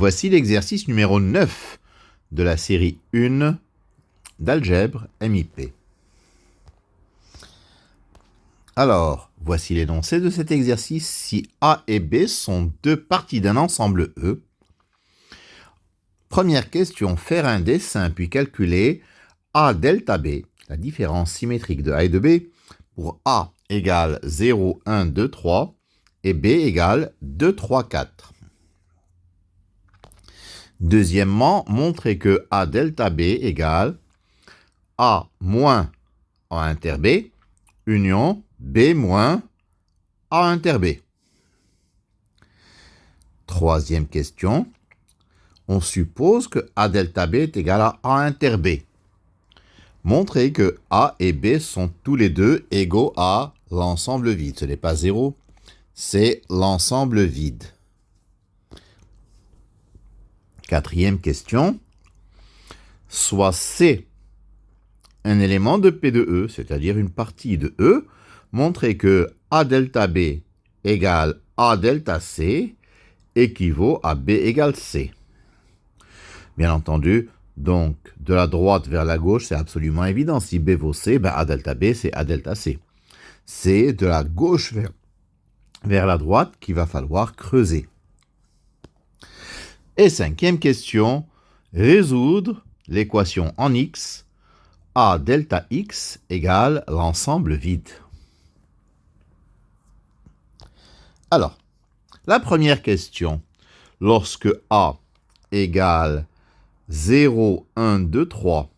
Voici l'exercice numéro 9 de la série 1 d'algèbre MIP. Alors, voici l'énoncé de cet exercice. Si A et B sont deux parties d'un ensemble E, première question, faire un dessin puis calculer A delta B, la différence symétrique de A et de B, pour A égale 0, 1, 2, 3 et B égale 2, 3, 4. Deuxièmement, montrer que A delta B égale A moins A inter B, union B moins A inter B. Troisième question, on suppose que A delta B est égal à A inter B. Montrer que A et B sont tous les deux égaux à l'ensemble vide. Ce n'est pas 0, c'est l'ensemble vide. Quatrième question, soit C un élément de P de E, c'est-à-dire une partie de E, montrer que A delta B égale A delta C équivaut à B égale C. Bien entendu, donc de la droite vers la gauche, c'est absolument évident. Si B vaut C, ben A delta B, c'est A delta C. C'est de la gauche vers la droite qu'il va falloir creuser. Et cinquième question, résoudre l'équation en X, A delta X égale l'ensemble vide. Alors, la première question, lorsque A égale 0, 1, 2, 3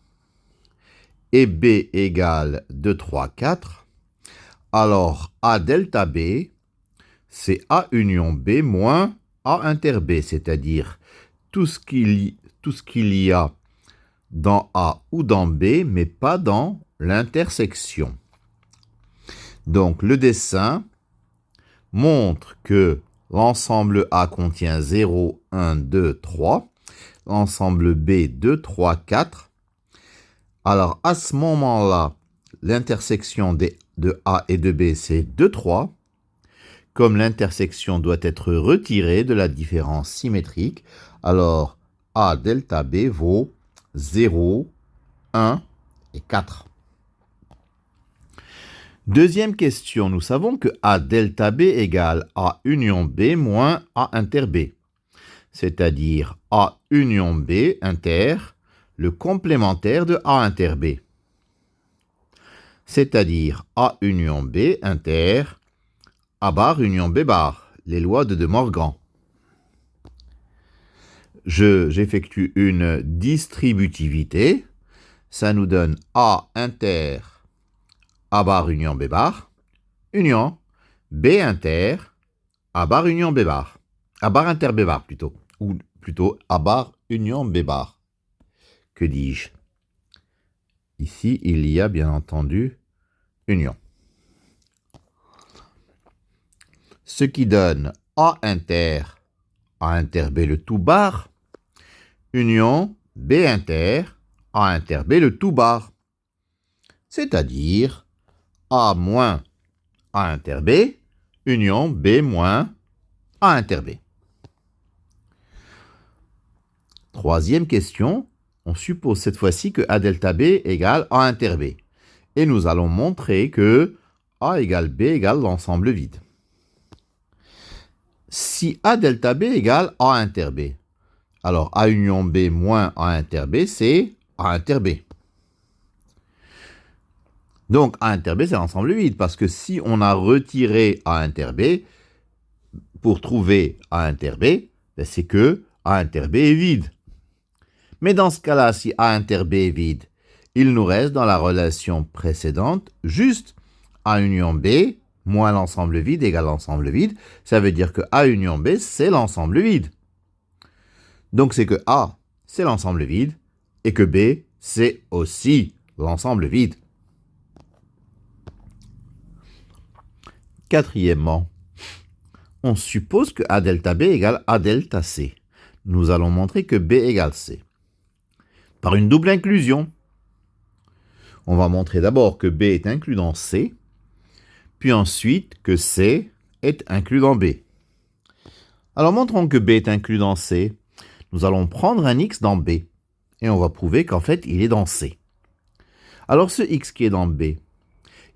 et B égale 2, 3, 4, alors A delta B, c'est A union B moins A inter B, c'est-à-dire tout ce qu'il y a dans A ou dans B, mais pas dans l'intersection. Donc le dessin montre que l'ensemble A contient 0, 1, 2, 3, l'ensemble B 2, 3, 4. Alors à ce moment-là, l'intersection de A et de B c'est 2, 3. Comme l'intersection doit être retirée de la différence symétrique, alors A delta B vaut 0, 1 et 4. Deuxième question, nous savons que A delta B égale A union B moins A inter B, c'est-à-dire A union B inter, le complémentaire de A inter B, c'est-à-dire A union B inter, A bar union B bar, les lois de De Morgan. J'effectue une distributivité, ça nous donne A inter, A bar union B bar, union B inter, A bar union B bar, A bar inter B bar plutôt, ou plutôt A bar union B bar. Que dis-je? Ici, il y a bien entendu union. Ce qui donne A inter B le tout bar, union B inter, A inter B le tout bar. C'est-à-dire A moins A inter B, union B moins A inter B. Troisième question, on suppose cette fois-ci que A delta B égale A inter B. Et nous allons montrer que A égale B égale l'ensemble vide. Si A delta B égale A inter B, alors A union B moins A inter B, c'est A inter B. Donc A inter B, c'est l'ensemble vide, parce que si on a retiré A inter B, pour trouver A inter B, ben c'est que A inter B est vide. Mais dans ce cas-là, si A inter B est vide, il nous reste dans la relation précédente juste A union B moins l'ensemble vide égale l'ensemble vide. Ça veut dire que A union B, c'est l'ensemble vide. Donc c'est que A, c'est l'ensemble vide, et que B, c'est aussi l'ensemble vide. Quatrièmement, on suppose que A delta B égale A delta C. Nous allons montrer que B égale C. Par une double inclusion. On va montrer d'abord que B est inclus dans C, puis ensuite que C est inclus dans B. Alors montrons que B est inclus dans C. nous allons prendre un x dans B. Et on va prouver qu'en fait, il est dans C. Alors ce x qui est dans B, il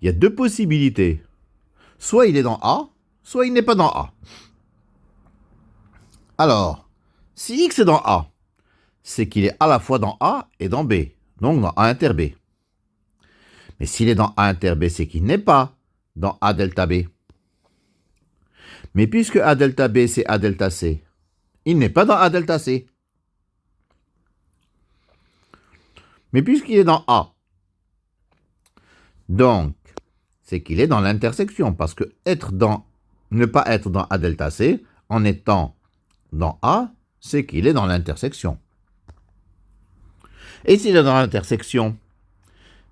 y a deux possibilités. Soit il est dans A, soit il n'est pas dans A. Alors, si x est dans A, c'est qu'il est à la fois dans A et dans B, donc dans A inter B. Mais s'il est dans A inter B, c'est qu'il n'est pas dans A delta B. Mais puisque A delta B, c'est A delta C, il n'est pas dans A delta C. Mais puisqu'il est dans A, donc, c'est qu'il est dans l'intersection, parce que ne pas être dans A delta C, en étant dans A, c'est qu'il est dans l'intersection. Et s'il est dans l'intersection,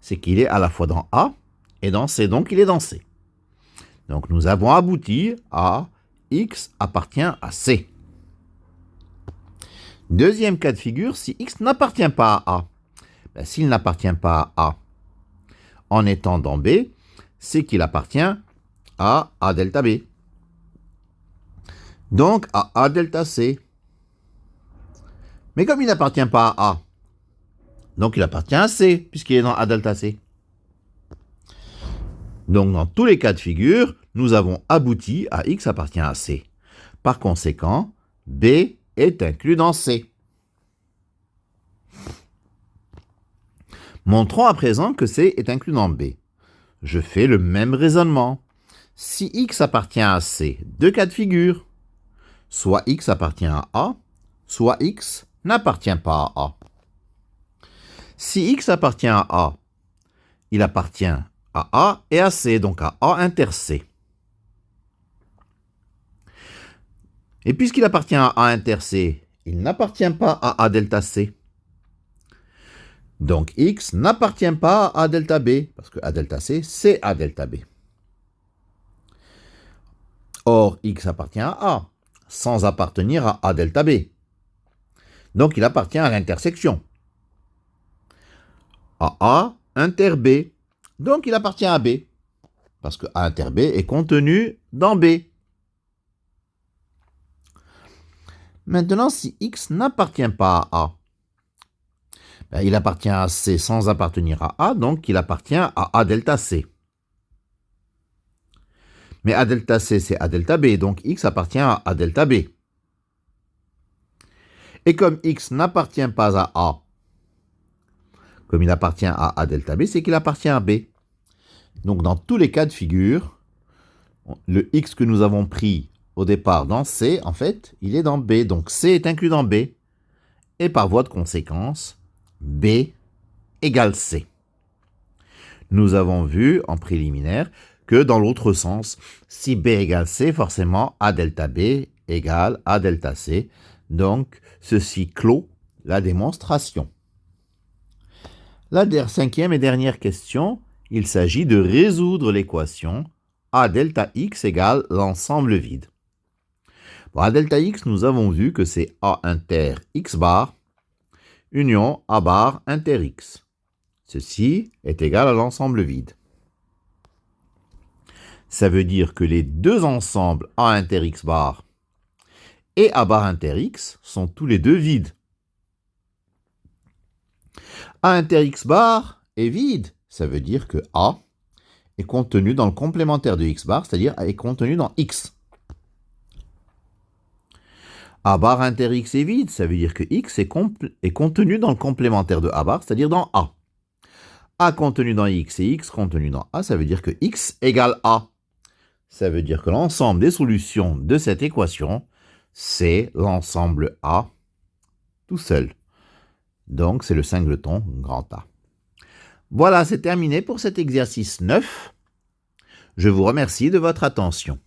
c'est qu'il est à la fois dans A et dans C, donc il est dans C. Donc nous avons abouti à X appartient à C. Deuxième cas de figure, si X n'appartient pas à A. Ben, s'il n'appartient pas à A en étant dans B, c'est qu'il appartient à A delta B. Donc à A delta C. Mais comme il n'appartient pas à A, donc il appartient à C, puisqu'il est dans A delta C. Donc dans tous les cas de figure, nous avons abouti à X appartient à C. Par conséquent, B est inclus dans C. Montrons à présent que C est inclus dans B. Je fais le même raisonnement. Si X appartient à C, deux cas de figure. Soit X appartient à A, soit X n'appartient pas à A. Si X appartient à A, il appartient à A et à C, donc à A inter C. Et puisqu'il appartient à A inter C, il n'appartient pas à A delta C. Donc X n'appartient pas à A delta B, parce que A delta C, c'est A delta B. Or, X appartient à A, sans appartenir à A delta B. Donc il appartient à l'intersection. À A inter B. Donc il appartient à B. Parce que A inter B est contenu dans B. Maintenant, si X n'appartient pas à A, ben, il appartient à C sans appartenir à A, donc il appartient à A delta C. Mais A delta C, c'est A delta B, donc X appartient à A delta B. Et comme X n'appartient pas à A, comme il appartient à A delta B, c'est qu'il appartient à B. Donc dans tous les cas de figure, le X que nous avons pris au départ dans C, en fait, il est dans B. Donc C est inclus dans B. Et par voie de conséquence, B égale C. Nous avons vu en préliminaire que dans l'autre sens, si B égale C, forcément A delta B égale A delta C. Donc ceci clôt la démonstration. La cinquième et dernière question, il s'agit de résoudre l'équation A delta X égale l'ensemble vide. Bon, A delta X, nous avons vu que c'est A inter X bar union A bar inter X. Ceci est égal à l'ensemble vide. Ça veut dire que les deux ensembles A inter X bar et A bar inter X sont tous les deux vides. A inter X bar est vide. Ça veut dire que A est contenu dans le complémentaire de X bar, c'est-à-dire est contenu dans X. A bar inter X est vide, ça veut dire que X est contenu dans le complémentaire de A bar, c'est-à-dire dans A. A contenu dans X et X contenu dans A, ça veut dire que X égale A. Ça veut dire que l'ensemble des solutions de cette équation, c'est l'ensemble A tout seul. Donc, c'est le singleton grand A. Voilà, c'est terminé pour cet exercice 9. Je vous remercie de votre attention.